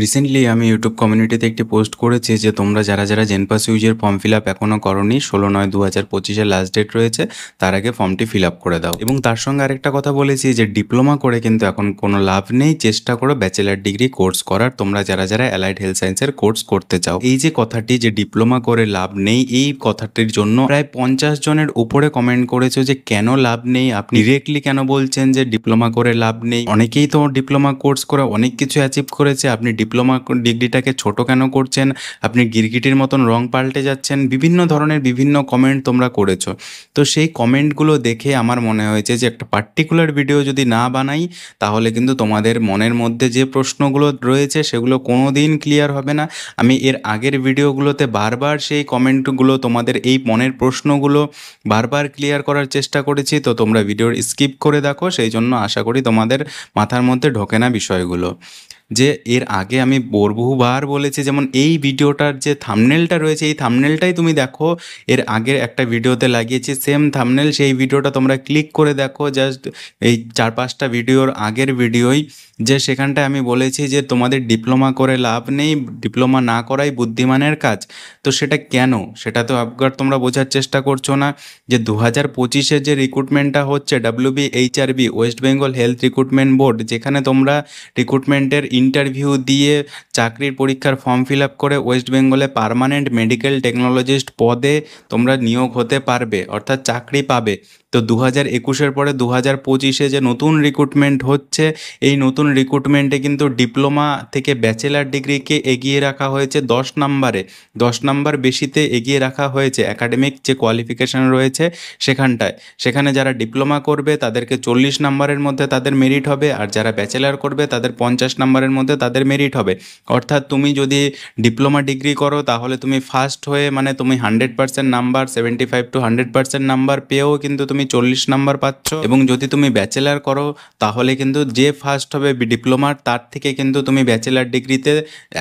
Recently আমি YouTube কমিউনিটিতে একটি পোস্ট করেছি যে তোমরা যারা জেনপাস ইউজের ফর্ম ফিল আপ এখনও করনি 16/9/2025 লাস্ট ডেট রয়েছে, তার আগে ফর্মটি ফিল আপ করে দাও। এবং তার সঙ্গে আরেকটা কথা বলেছি যে ডিপ্লোমা করে কিন্তু এখন কোনো লাভ নেই, চেষ্টা করো ব্যাচেলার ডিগ্রি কোর্স করার, তোমরা যারা অ্যালাইড হেলথ সায়েন্সের কোর্স করতে চাও। এই যে কথাটি যে ডিপ্লোমা করে লাভ নেই, এই কথাটির জন্য প্রায় 50 জনের উপরে কমেন্ট করেছো যে কেন লাভ নেই, আপনি ডিরেক্টলি কেন বলছেন যে ডিপ্লোমা করে লাভ নেই। অনেকেই তো ডিপ্লোমা কোর্স করে অনেক কিছু অ্যাচিভ করেছে, আপনি ডিপ্লোমা ডিগ্রিটাকে ছোট কেন করছেন, আপনি গিরগিটির মতন রং পাল্টে যাচ্ছেন, বিভিন্ন ধরনের বিভিন্ন কমেন্ট তোমরা করেছো। তো সেই কমেন্টগুলো দেখে আমার মনে হয়েছে যে একটা পার্টিকুলার ভিডিও যদি না বানাই তাহলে কিন্তু তোমাদের মনের মধ্যে যে প্রশ্নগুলো রয়েছে সেগুলো কোনো দিন ক্লিয়ার হবে না। আমি এর আগের ভিডিওগুলোতে বারবার সেই কমেন্টগুলো, তোমাদের এই মনের প্রশ্নগুলো বারবার ক্লিয়ার করার চেষ্টা করেছি, তো তোমরা ভিডিওর স্কিপ করে দেখো, সেই জন্য আশা করি তোমাদের মাথার মধ্যে ঢোকে না বিষয়গুলো। যে এর আগে আমি বহুবার বলেছি, যেমন এই ভিডিওটার যে থাম্বনেলটা রয়েছে এই থাম্বনেলটাই তুমি দেখো, এর আগের একটা ভিডিওতে লাগিয়েছি সেম থাম্বনেল, সেই ভিডিওটা তোমরা ক্লিক করে দেখো, জাস্ট এই 4-5টা ভিডিওর আগের ভিডিওই, যে সেখানটায় আমি বলেছি যে তোমাদের ডিপ্লোমা করে লাভ নেই, ডিপ্লোমা না করাই বুদ্ধিমানের কাজ। তো সেটা কেন, সেটা তো একবার তোমরা বোঝার চেষ্টা করছো না। যে 2025-এর যে রিক্রুটমেন্টটা হচ্ছে WBHRB, West Bengal health recruitment board, যেখানে তোমরা রিক্রুটমেন্টের ইন্টারভিউ দিয়ে চাকরির পরীক্ষার ফর্ম ফিল আপ করে ওয়েস্ট বেঙ্গলে পার্মানেন্ট মেডিকেল টেকনোলজিস্ট পদে তোমরা নিয়োগ হতে পারবে, অর্থাৎ চাকরি পাবে। তো 2021-এর পরে 2025-এ যে নতুন রিক্রুটমেন্ট হচ্ছে, এই নতুন রিক্রুটমেন্টে কিন্তু ডিপ্লোমা থেকে ব্যাচেলার ডিগ্রিকে এগিয়ে রাখা হয়েছে 10 নম্বরে, 10 নম্বর বেশিতে এগিয়ে রাখা হয়েছে একাডেমিক যে কোয়ালিফিকেশান রয়েছে সেখানটায়। সেখানে যারা ডিপ্লোমা করবে তাদেরকে 40 নম্বরের মধ্যে তাদের মেরিট হবে, আর যারা ব্যাচেলার করবে তাদের 50 নম্বরের মধ্যে তাদের মেরিট হবে। অর্থাৎ তুমি যদি ডিপ্লোমা ডিগ্রি করো তাহলে তুমি ফার্স্ট হয়ে, মানে তুমি 100% নাম্বার, 75 to 100% নাম্বার পেয়েও কিন্তু তুমি 40 নাম্বার পাচ্ছ। এবং যদি তুমি ব্যাচেলার করো তাহলে কিন্তু যে ফার্স্ট হবে ডিপ্লোমার, তার থেকে কিন্তু তুমি ব্যাচেলার ডিগ্রিতে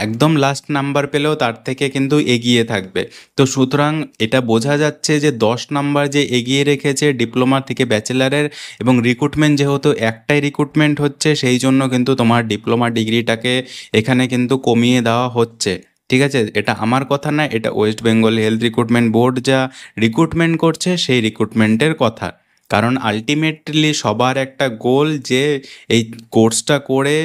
একদম লাস্ট নাম্বার পেলেও তার থেকে কিন্তু এগিয়ে থাকবে। তো সুতরাং এটা বোঝা যাচ্ছে যে 10 নাম্বার যে এগিয়ে রেখেছে ডিপ্লোমা থেকে ব্যাচেলারের, এবং রিক্রুটমেন্ট যেহেতু একটাই রিক্রুটমেন্ট হচ্ছে সেই জন্য কিন্তু তোমার ডিপ্লোমা ডিগ্রিটাকে এখানে কিন্তু কমিয়ে দেওয়া হচ্ছে। ঠিক আছে, এটা আমার কথা না, এটা West Bengal health recruitment board যা রিক্রুটমেন্ট করছে সেই রিক্রুটমেন্টের কথা। কারণ আলটিমেটলি সবার একটা গোল যে এই কোর্সটা করে,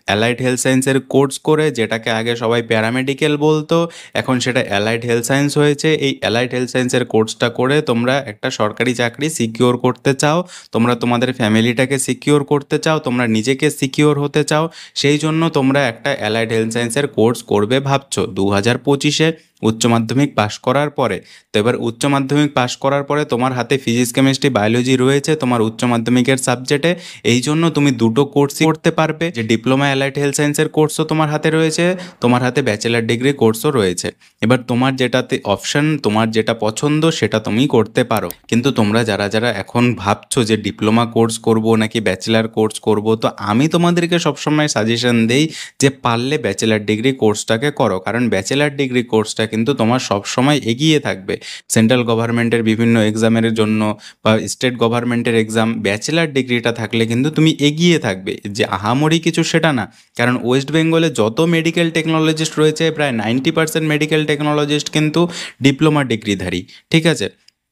অ্যালাইড হেলথ সায়েন্সের কোর্স করে, যেটাকে আগে সবাই প্যারামেডিক্যাল বলতো এখন সেটা অ্যালাইড হেলথ সায়েন্স হয়েছে, এই অ্যালাইড হেলথ সায়েন্সের কোর্সটা করে তোমরা একটা সরকারি চাকরি সিকিওর করতে চাও, তোমরা তোমাদের ফ্যামিলিটাকে সিকিওর করতে চাও, তোমরা নিজেকে সিকিওর হতে চাও, সেই জন্য তোমরা একটা অ্যালাইড হেলথ সায়েন্সের কোর্স করবে ভাবছো 2025-এ উচ্চ মাধ্যমিক পাশ করার পরে। তো এবার উচ্চ মাধ্যমিক পাশ করার পরে তোমার হাতে ফিজিক্স কেমিস্ট্রি বায়োলজি রয়েছে তোমার উচ্চ মাধ্যমিকের সাবজেক্টে, এই জন্য তুমি দুটো কোর্সই করতে পারবে, যে ডিপ্লোমা অ্যালাইড হেলথ সায়েন্সের কোর্সও তোমার হাতে রয়েছে, তোমার হাতে ব্যাচেলার ডিগ্রি কোর্সও রয়েছে। এবার তোমার যেটাতে অপশন, তোমার যেটা পছন্দ সেটা তুমি করতে পারো। কিন্তু তোমরা যারা এখন ভাবছো যে ডিপ্লোমা কোর্স করব নাকি ব্যাচেলার কোর্স করব, তো আমি তোমাদেরকে সবসময় সাজেশন দেই যে পারলে ব্যাচেলার ডিগ্রি কোর্সটাকে করো, কারণ ব্যাচেলার ডিগ্রি কোর্সটা কিন্তু তোমার সবসময় এগিয়ে থাকবে। সেন্ট্রাল গভর্নমেন্টের বিভিন্ন এক্সামের জন্য বা স্টেট গভর্নমেন্টের এক্সাম, ব্যাচেলার ডিগ্রিটা থাকলে কিন্তু তুমি এগিয়ে থাকবে। যে আহামরি কিছু সেটা না, কারণ ওয়েস্ট বেঙ্গলে যত মেডিকেল টেকনোলজিস্ট রয়েছে প্রায় 90% মেডিকেল টেকনোলজিস্ট কিন্তু ডিপ্লোমা ডিগ্রিধারী। ঠিক আছে,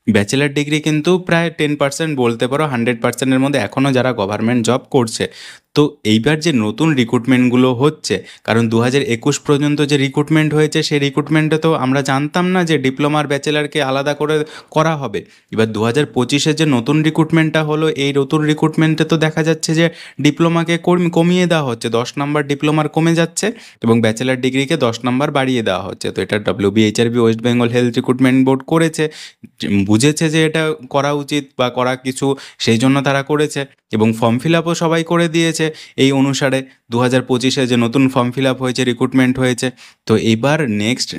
ব্যাচেলার ডিগ্রি কিন্তু প্রায় 10% বলতে পারো, 100%-এর মধ্যে এখনও যারা গভর্নমেন্ট জব করছে। তো এইবার যে নতুন রিক্রুটমেন্টগুলো হচ্ছে, কারণ 2021 পর্যন্ত যে রিক্রুটমেন্ট হয়েছে সেই রিক্রুটমেন্টে তো আমরা জানতাম না যে ডিপ্লোমার ব্যাচেলারকে আলাদা করে করা হবে। এবার 2025-এ যে নতুন রিক্রুটমেন্টটা হলো, এই নতুন রিক্রুটমেন্টে তো দেখা যাচ্ছে যে ডিপ্লোমাকে কমিয়ে দেওয়া হচ্ছে, 10 নাম্বার ডিপ্লোমার কমে যাচ্ছে এবং ব্যাচেলার ডিগ্রিকে 10 নাম্বার বাড়িয়ে দেওয়া হচ্ছে। তো এটা WBHRB West Bengal health recruitment board করেছে, বুঝেছে যে এটা করা উচিত বা করা কিছু, সেই জন্য তারা করেছে এবং ফর্ম ফিল আপও সবাই করে দিয়েছে এই অনুসারে। 2025-এ যে নতুন ফর্ম ফিল আপ হয়েছে, রিক্রুটমেন্ট হয়েছে, তো এবার নেক্সট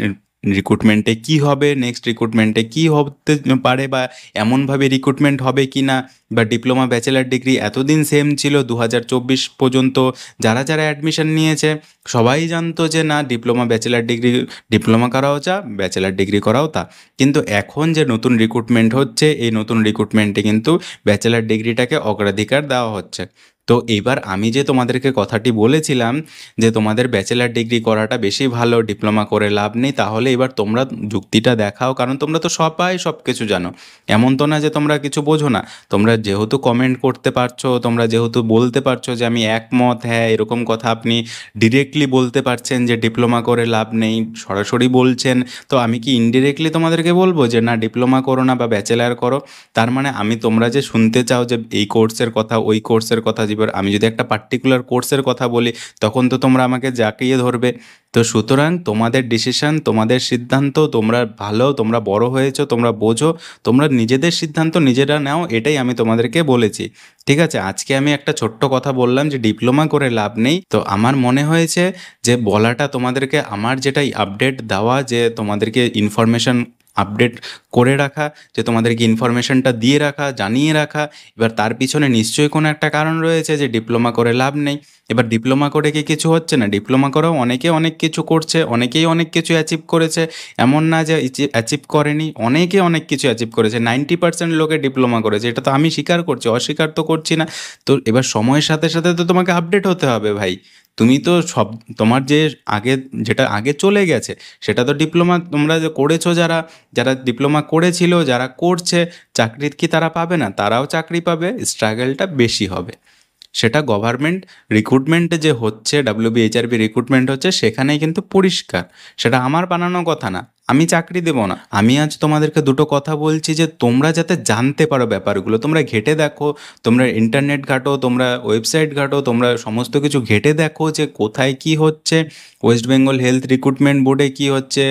রিক্রুটমেন্টে কি হবে, নেক্সট রিক্রুটমেন্টে কি হতে পারে, বা এমনভাবে রিক্রুটমেন্ট হবে কি না, বা ডিপ্লোমা ব্যাচেলার ডিগ্রি এতদিন সেম ছিল 2024 পর্যন্ত, যারা অ্যাডমিশন নিয়েছে সবাই জানতো যে না ডিপ্লোমা ব্যাচেলার ডিগ্রি, ডিপ্লোমা করাও যা ব্যাচেলার ডিগ্রি করাও তা। কিন্তু এখন যে নতুন রিক্রুটমেন্ট হচ্ছে এই নতুন রিক্রুটমেন্টে কিন্তু ব্যাচেলার ডিগ্রিটাকে অগ্রাধিকার দেওয়া হচ্ছে। তো এইবার আমি যে তোমাদেরকে কথাটি বলেছিলাম যে তোমাদের ব্যাচেলার ডিগ্রি করাটা বেশি ভালো, ডিপ্লোমা করে লাভ নেই, তাহলে এবার তোমরা যুক্তিটা দেখাও, কারণ তোমরা তো সবাই সব কিছু জানো। এমন তো না যে তোমরা কিছু বোঝো না। তোমরা যেহেতু কমেন্ট করতে পারছো, তোমরা যেহেতু বলতে পারছো যে আমি একমত, হ্যাঁ এরকম কথা আপনি ডিরেক্টলি বলতে পারছেন যে ডিপ্লোমা করে লাভ নেই, সরাসরি বলছেন। তো আমি কি ইনডিরেক্টলি তোমাদেরকে বলবো যে না ডিপ্লোমা করো না বা ব্যাচেলার করো? তার মানে আমি, তোমরা যে শুনতে চাও যে এই কোর্সের কথা, ওই কোর্সের কথা, এবার আমি যদি একটা পার্টিকুলার কোর্সের কথা বলি তখন তো তোমরা আমাকে জাকিয়ে ধরবে। তো সুতরাং তোমাদের ডিসিশন, তোমাদের সিদ্ধান্ত, তোমরা ভালো, তোমরা বড় হয়েছো, তোমরা বোঝো, তোমরা নিজেদের সিদ্ধান্ত নিজেরা নাও, এটাই আমি তোমাদেরকে বলেছি। ঠিক আছে, আজকে আমি একটা ছোট্ট কথা বললাম যে ডিপ্লোমা করে লাভ নেই, তো আমার মনে হয়েছে যে বলাটা তোমাদেরকে, আমার যেটাই আপডেট দেওয়া, যে তোমাদেরকে ইনফরমেশন আপডেট করে রাখা, যে তোমাদেরকে ইনফরমেশনটা দিয়ে রাখা, জানিয়ে রাখা। এবার তার পিছনে নিশ্চয়ই কোনো একটা কারণ রয়েছে যে ডিপ্লোমা করে লাভ নেই। এবার ডিপ্লোমা করে কি কিছু হচ্ছে না? ডিপ্লোমা করেও অনেকে অনেক কিছু করছে, অনেকেই অনেক কিছু অ্যাচিভ করেছে। এমন না যে অ্যাচিভ করেনি, অনেকে অনেক কিছু অ্যাচিভ করেছে। 90% লোকে ডিপ্লোমা করেছে, এটা তো আমি স্বীকার করছি, অস্বীকার তো করছি না। তো এবার সময়ের সাথে সাথে তো তোমাকে আপডেট হতে হবে ভাই। তুমি তো সব, তোমার যে আগে, যেটা আগে চলে গেছে সেটা তো ডিপ্লোমা তোমরা যে করেছো, যারা যারা ডিপ্লোমা করেছিল, যারা করছে, চাকরি কি তারা পাবে না? তারাও চাকরি পাবে, স্ট্রাগলটা বেশি হবে। সেটা গভর্নমেন্ট রিক্রুটমেন্টে যে হচ্ছে, ডাব্লিউবিএইচআরবি রিক্রুটমেন্ট হচ্ছে, সেখানেই কিন্তু পরিষ্কার। সেটা আমার বানানো কথা না, আমি চাকরি দেবো না। আমি আজ তোমাদেরকে দুটো কথা বলছি যে তোমরা যাতে জানতে পারো ব্যাপারগুলো, তোমরা ঘেঁটে দেখো, তোমরা ইন্টারনেট ঘাঁটো, তোমরা ওয়েবসাইট ঘাঁটো, তোমরা সমস্ত কিছু ঘেঁটে দেখো যে কোথায় কি হচ্ছে, ওয়েস্ট বেঙ্গল হেলথ রিক্রুটমেন্ট বোর্ডে কি হচ্ছে,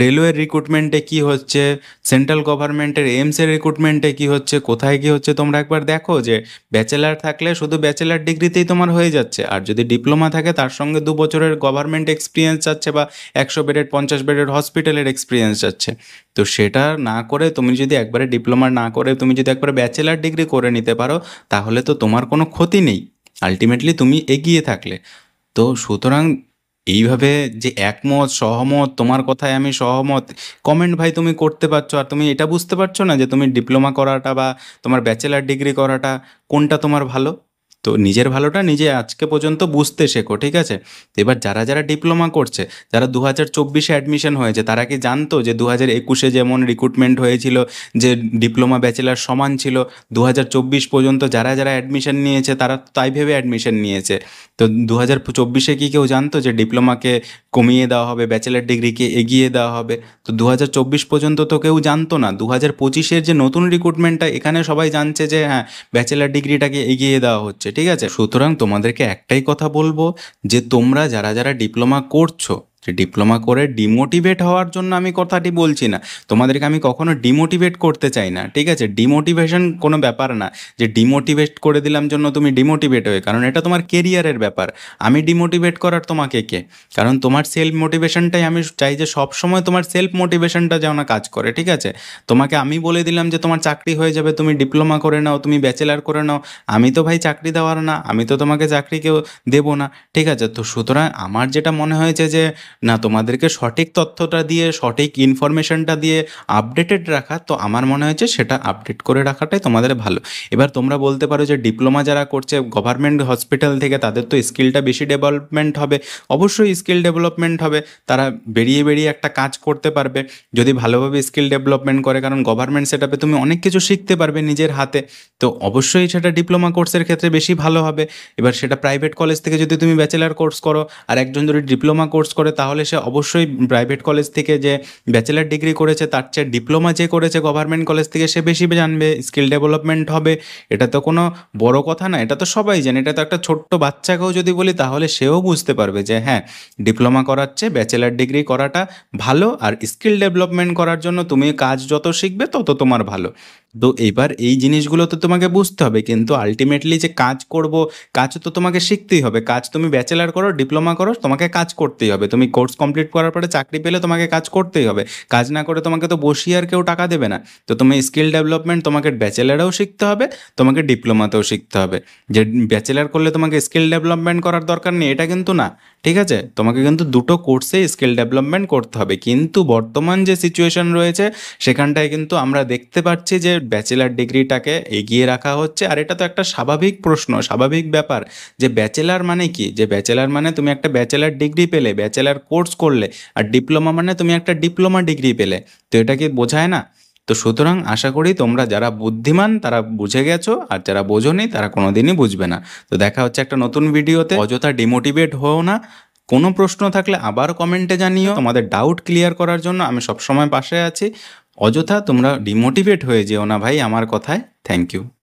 রেলওয়ের রিক্রুটমেন্টে কি হচ্ছে, সেন্ট্রাল গভর্নমেন্টের এইমসের রিক্রুটমেন্টে কি হচ্ছে, কোথায় কি হচ্ছে তোমরা একবার দেখো। যে ব্যাচেলার থাকলে শুধু ব্যাচেলার ডিগ্রিতেই তোমার হয়ে যাচ্ছে, আর যদি ডিপ্লোমা থাকে তার সঙ্গে 2 বছরের গভর্নমেন্ট এক্সপিরিয়েন্স যাচ্ছে, বা 100 বেডের 50 বেডের হসপিটালের এক্সপিরিয়েন্স যাচ্ছে। তো সেটা না করে তুমি যদি একবারে ডিপ্লোমা না করে তুমি যদি একবারে ব্যাচেলার ডিগ্রি করে নিতে পারো, তাহলে তো তোমার কোনো ক্ষতি নেই, আলটিমেটলি তুমি এগিয়ে থাকলে। তো সুতরাং এইভাবে যে একমত, সহমত, তোমার কথায় আমি সহমত, কমেন্ট ভাই তুমি করতে পারছো, আর তুমি এটা বুঝতে পারছো না যে তুমি ডিপ্লোমা করাটা বা তোমার ব্যাচেলার ডিগ্রি করাটা কোনটা তোমার ভালো? তো নিজের ভালোটা নিজে আজকে পর্যন্ত বুঝতে শেখো, ঠিক আছে? তো এবার যারা যারা ডিপ্লোমা করছে, যারা 2024-এ অ্যাডমিশন হয়েছে, তারা কি জানতো যে 2021-এ যেমন রিক্রুটমেন্ট হয়েছিল যে ডিপ্লোমা ব্যাচেলার সমান ছিল, 2024 পর্যন্ত যারা যারা অ্যাডমিশন নিয়েছে তারা তাই ভেবে অ্যাডমিশন নিয়েছে। তো 2024-এ কি কেউ জানতো যে ডিপ্লোমাকে কমিয়ে দেওয়া হবে, ব্যাচেলার ডিগ্রিকে এগিয়ে দেওয়া হবে? তো 2024 পর্যন্ত তো কেউ জানতো না। 2025-এর যে নতুন রিক্রুটমেন্টটা, এখানে সবাই জানছে যে হ্যাঁ ব্যাচেলার ডিগ্রিটাকে এগিয়ে দেওয়া হচ্ছে, ঠিক আছে? সুতরাং তোমাদেরকে একটাই কথা বলবো যে তোমরা যারা যারা ডিপ্লোমা করছো, যে ডিপ্লোমা করে ডিমোটিভেট হওয়ার জন্য আমি কথাটি বলছি না, তোমাদেরকে আমি কখনো ডিমোটিভেট করতে চাই না, ঠিক আছে? ডিমোটিভেশন কোনো ব্যাপার না যে ডিমোটিভেট করে দিলাম জন্য তুমি ডিমোটিভেট হয়ে, কারণ এটা তোমার কেরিয়ারের ব্যাপার। আমি ডিমোটিভেট করার তোমাকে কে? কারণ তোমার সেলফ মোটিভেশনটাই আমি চাই যে সব সময় তোমার সেলফ মোটিভেশনটা যেন না কাজ করে, ঠিক আছে? তোমাকে আমি বলে দিলাম যে তোমার চাকরি হয়ে যাবে, তুমি ডিপ্লোমা করে নাও, তুমি ব্যাচেলার করে নাও, আমি তো ভাই চাকরি দেওয়ার না, আমি তো তোমাকে চাকরি কেউ দেবো না, ঠিক আছে? তো সুতরাং আমার যেটা মনে হয়েছে যে না, তোমাদেরকে সঠিক তথ্যটা দিয়ে, সঠিক ইনফরমেশনটা দিয়ে আপডেটেড রাখা, তো আমার মনে হয়েছে সেটা আপডেট করে রাখাটাই তোমাদের ভালো। এবার তোমরা বলতে পারো যে ডিপ্লোমা যারা করছে গভর্নমেন্ট হসপিটাল থেকে, তাদের তো স্কিলটা বেশি ডেভেলপমেন্ট হবে। অবশ্যই স্কিল ডেভেলপমেন্ট হবে, তারা বেরিয়ে বেরিয়ে একটা কাজ করতে পারবে যদি ভালোভাবে স্কিল ডেভেলপমেন্ট করে, কারণ গভর্নমেন্ট সেটআপে তুমি অনেক কিছু শিখতে পারবে নিজের হাতে। তো অবশ্যই সেটা ডিপ্লোমা কোর্সের ক্ষেত্রে বেশি ভালো হবে। এবার সেটা প্রাইভেট কলেজ থেকে যদি তুমি ব্যাচেলার কোর্স করো, আর একজন যদি ডিপ্লোমা কোর্স করে, তাহলে সে অবশ্যই প্রাইভেট কলেজ থেকে যে ব্যাচেলার ডিগ্রি করেছে তার চেয়ে ডিপ্লোমা যে করেছে গভর্নমেন্ট কলেজ থেকে সে বেশি জানবে, স্কিল ডেভেলপমেন্ট হবে। এটা তো কোনো বড় কথা না, এটা তো সবাই জানে। এটা তো একটা ছোট্ট বাচ্চাকেও যদি বলি তাহলে সেও বুঝতে পারবে যে হ্যাঁ ডিপ্লোমা করার চেয়ে ব্যাচেলার ডিগ্রি করাটা ভালো, আর স্কিল ডেভেলপমেন্ট করার জন্য তুমি কাজ যত শিখবে তত তোমার ভালো। তো এবার এই জিনিসগুলো তো তোমাকে বুঝতে হবে, কিন্তু আলটিমেটলি যে কাজ করব, কাজ তো তোমাকে শিখতেই হবে। কাজ তুমি ব্যাচেলার করো, ডিপ্লোমা করো, তোমাকে কাজ করতেই হবে। তুমি কোর্স কমপ্লিট করার পরে চাকরি পেলে তোমাকে কাজ করতেই হবে। কাজ না করে তোমাকে তো বসিয়ে আর কেউ টাকা দেবে না। তো তুমি স্কিল ডেভেলপমেন্ট তোমাকে ব্যাচেলারেও শিখতে হবে, তোমাকে ডিপ্লোমাতেও শিখতে হবে। যে ব্যাচেলার করলে তোমাকে স্কিল ডেভেলপমেন্ট করার দরকার নেই এটা কিন্তু না, ঠিক আছে? তোমাকে কিন্তু দুটো কোর্সেই স্কিল ডেভেলপমেন্ট করতে হবে। কিন্তু বর্তমান যে সিচুয়েশন রয়েছে সেখানটায় কিন্তু আমরা দেখতে পাচ্ছি যে ব্যাচেলার ডিগ্রিটাকে এগিয়ে রাখা হচ্ছে। আর এটা তো একটা স্বাভাবিক প্রশ্ন, স্বাভাবিক ব্যাপার যে ব্যাচেলার মানে কি, যে ব্যাচেলার মানে তুমি একটা ব্যাচেলার ডিগ্রি পেলে, ব্যাচেলার কোর্স করলে, আর ডিপ্লোমা মানে তুমি একটা ডিপ্লোমা ডিগ্রি পেলে। তো এটা কি বোঝায় না? তো সুতরাং আশা করি তোমরা যারা বুদ্ধিমান তারা বুঝে গেছো, আর যারা বোঝোনি তারা কোনোদিনই বুঝবে না। তো দেখা হচ্ছে একটা নতুন ভিডিওতে। অযথা ডিমোটিভেট হও না। কোনো প্রশ্ন থাকলে আবার কমেন্টে জানিও। তোমাদের ডাউট ক্লিয়ার করার জন্য আমি সবসময় পাশে আছি। অযথা তোমরা ডিমোটিভেট হয়ে যেও না ভাই আমার কথায়। Thank you.